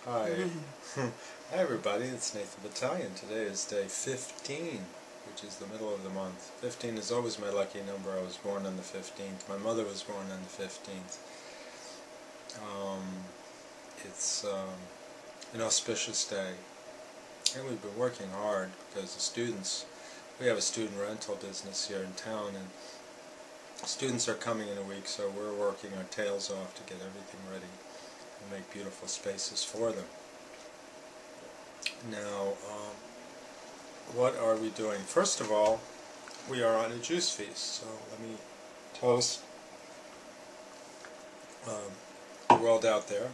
Hi. Hi everybody, it's Nathan Battalion. Today is day 15, which is the middle of the month. 15 is always my lucky number. I was born on the 15th. My mother was born on the 15th. It's an auspicious day. And we've been working hard because the students, we have a student rental business here in town, and students are coming in a week, so we're working our tails off to get everything ready and make beautiful spaces for them. Now, what are we doing? First of all, we are on a juice feast, so let me toast the world out there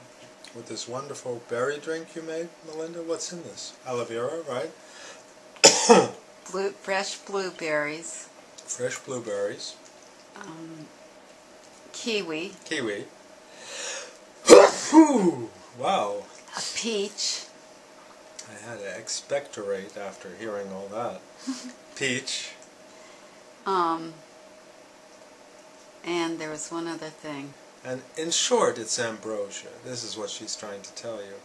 with this wonderful berry drink you made, Melinda. What's in this? Aloe vera, right? Fresh blueberries. Fresh blueberries. Kiwi. Kiwi. Wow. A peach. I had to expectorate after hearing all that. Peach. And there was one other thing. And in short, it's ambrosia. This is what she's trying to tell you.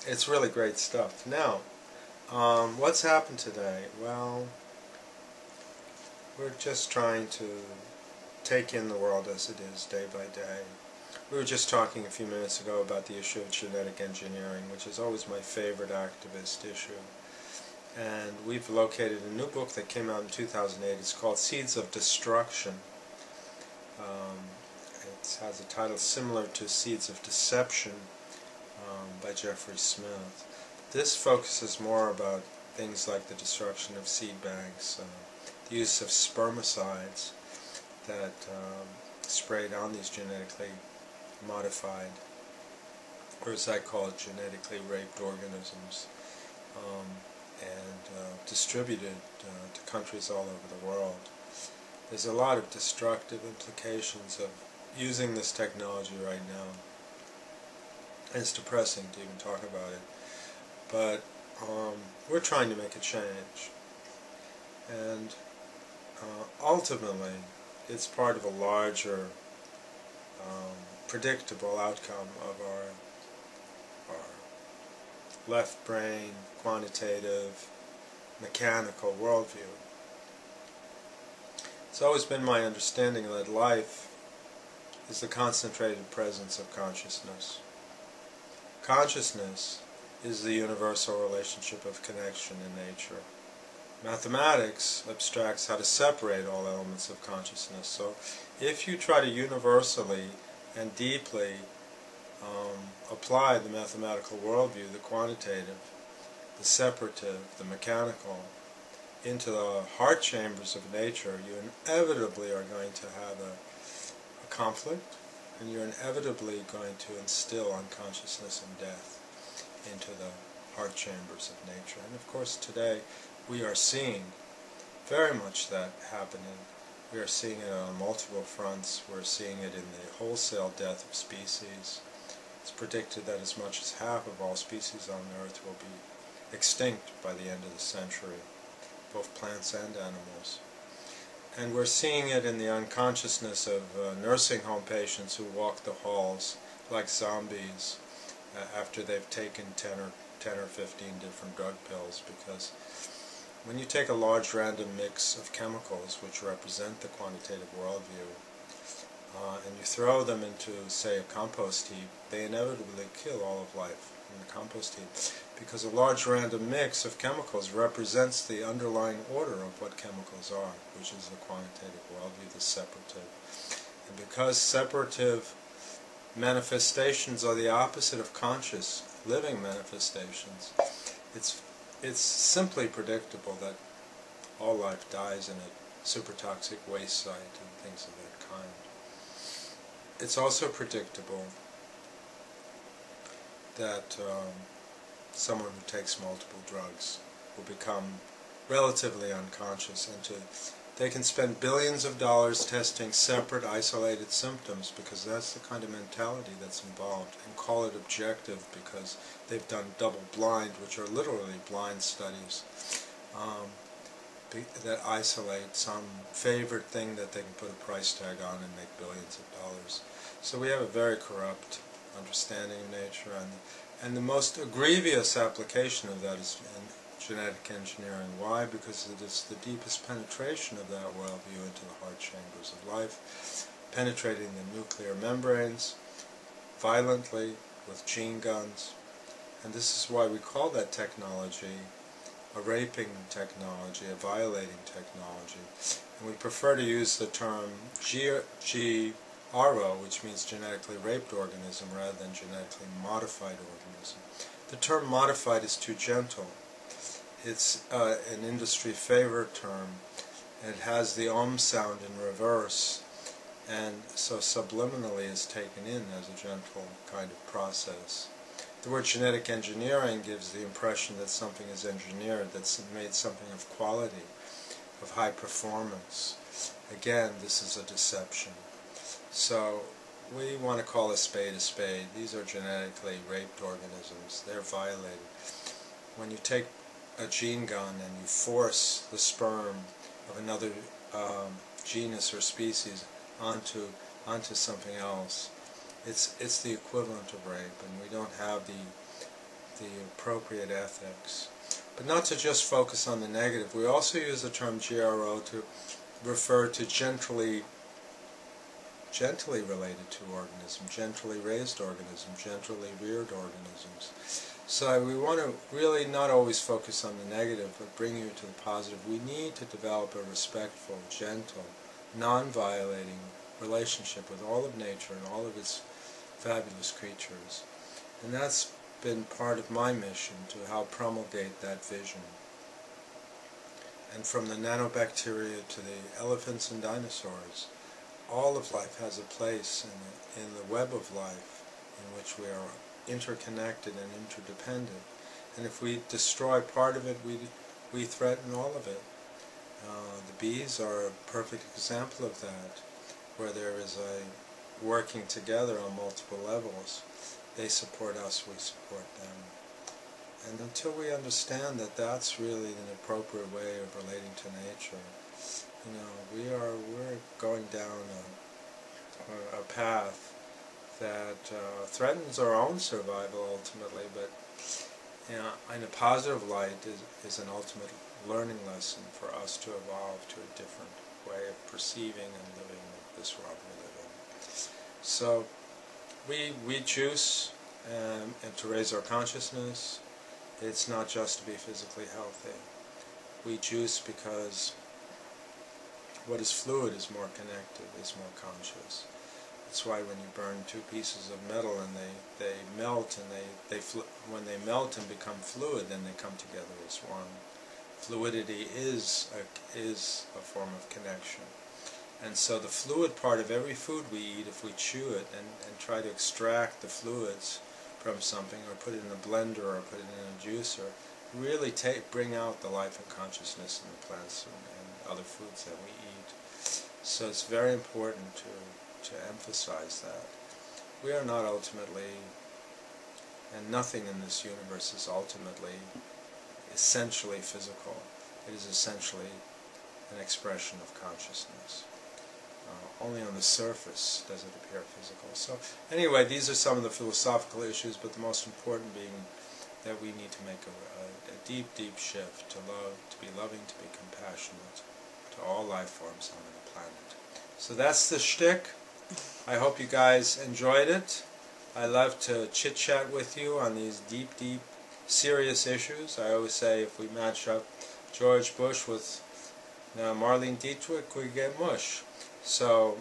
It's really great stuff. Now, what's happened today? Well, we're just trying to take in the world as it is day by day. We were just talking a few minutes ago about the issue of genetic engineering, which is always my favorite activist issue. And we've located a new book that came out in 2008. It's called Seeds of Destruction. It has a title similar to Seeds of Deception by Jeffrey Smith. This focuses more about things like the destruction of seed banks, the use of spermicides that sprayed on these genetically modified, or as I call it, genetically raped organisms, and distributed to countries all over the world. There's a lot of destructive implications of using this technology right now. And it's depressing to even talk about it. But we're trying to make a change. And ultimately, it's part of a larger, predictable outcome of our left brain, quantitative, mechanical worldview. It's always been my understanding that life is the concentrated presence of consciousness. Consciousness is the universal relationship of connection in nature. Mathematics abstracts how to separate all elements of consciousness. So if you try to universally and deeply apply the mathematical worldview, the quantitative, the separative, the mechanical, into the heart chambers of nature, you inevitably are going to have a conflict, and you're inevitably going to instill unconsciousness and death into the heart chambers of nature. And of course today we are seeing very much that happening. We are seeing it on multiple fronts. We're seeing it in the wholesale death of species. It's predicted that as much as half of all species on Earth will be extinct by the end of the century, both plants and animals. And we're seeing it in the unconsciousness of nursing home patients who walk the halls like zombies after they've taken 10 or 15 different drug pills, because when you take a large random mix of chemicals which represent the quantitative worldview and you throw them into, say, a compost heap, they inevitably kill all of life in the compost heap, because a large random mix of chemicals represents the underlying order of what chemicals are, which is the quantitative worldview, the separative. And because separative manifestations are the opposite of conscious living manifestations, it's simply predictable that all life dies in a supertoxic waste site and things of that kind. It's also predictable that someone who takes multiple drugs will become relatively unconscious, and they can spend billions of dollars testing separate, isolated symptoms, because that's the kind of mentality that's involved, and call it objective because they've done double-blind, which are literally blind studies, that isolate some favorite thing that they can put a price tag on and make billions of dollars. So we have a very corrupt understanding of nature, and the most grievous application of that is in genetic engineering. Why? Because it is the deepest penetration of that worldview into the heart chambers of life, penetrating the nuclear membranes violently with gene guns. And this is why we call that technology a raping technology, a violating technology. And we prefer to use the term GRO, which means genetically raped organism, rather than genetically modified organism. The term modified is too gentle. It's an industry favorite term, and it has the sound in reverse, and so subliminally is taken in as a gentle kind of process. The word genetic engineering gives the impression that something is engineered, that's made something of quality, of high performance. Again, this is a deception. So we want to call a spade a spade. These are genetically raped organisms. They're violated. When you take a gene gun and you force the sperm of another genus or species onto something else, it's the equivalent of rape, and we don't have the appropriate ethics. But not to just focus on the negative, we also use the term GRO to refer to gently related to organisms, gently raised organisms, gently reared organisms. So we want to really not always focus on the negative, but bring you to the positive. We need to develop a respectful, gentle, non-violating relationship with all of nature and all of its fabulous creatures. And that's been part of my mission, to help promulgate that vision. And from the nanobacteria to the elephants and dinosaurs, all of life has a place in the web of life in which we are interconnected and interdependent. And if we destroy part of it, we threaten all of it. The bees are a perfect example of that, where there is a working together on multiple levels. They support us, we support them. And until we understand that that's really an appropriate way of relating to nature, we're going down a path that threatens our own survival ultimately, but in a positive light is an ultimate learning lesson for us to evolve to a different way of perceiving and living this world we live in. So we choose and to raise our consciousness. It's not just to be physically healthy. We juice because what is fluid is more connected, is more conscious. That's why when you burn two pieces of metal and they melt, and when they melt and become fluid, then they come together as one. Fluidity is a form of connection. And so the fluid part of every food we eat, if we chew it and try to extract the fluids from something, or put it in a blender or put it in a juicer, really bring out the life and consciousness in the plants and other foods that we eat. So it's very important to emphasize that. We are not ultimately, and nothing in this universe is ultimately, essentially physical. It is essentially an expression of consciousness. Only on the surface does it appear physical. So anyway, these are some of the philosophical issues, but the most important being that we need to make a deep, deep shift to love, to be loving, to be compassionate to all life forms on the planet. So that's the shtick. I hope you guys enjoyed it. I love to chit-chat with you on these deep, deep, serious issues. I always say if we match up George Bush with Marlene Dietrich, we get mush. So,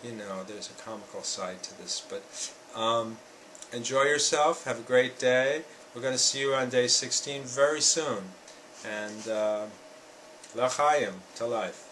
there's a comical side to this. But enjoy yourself. Have a great day. We're going to see you on day 16 very soon. And l'chaim, to life.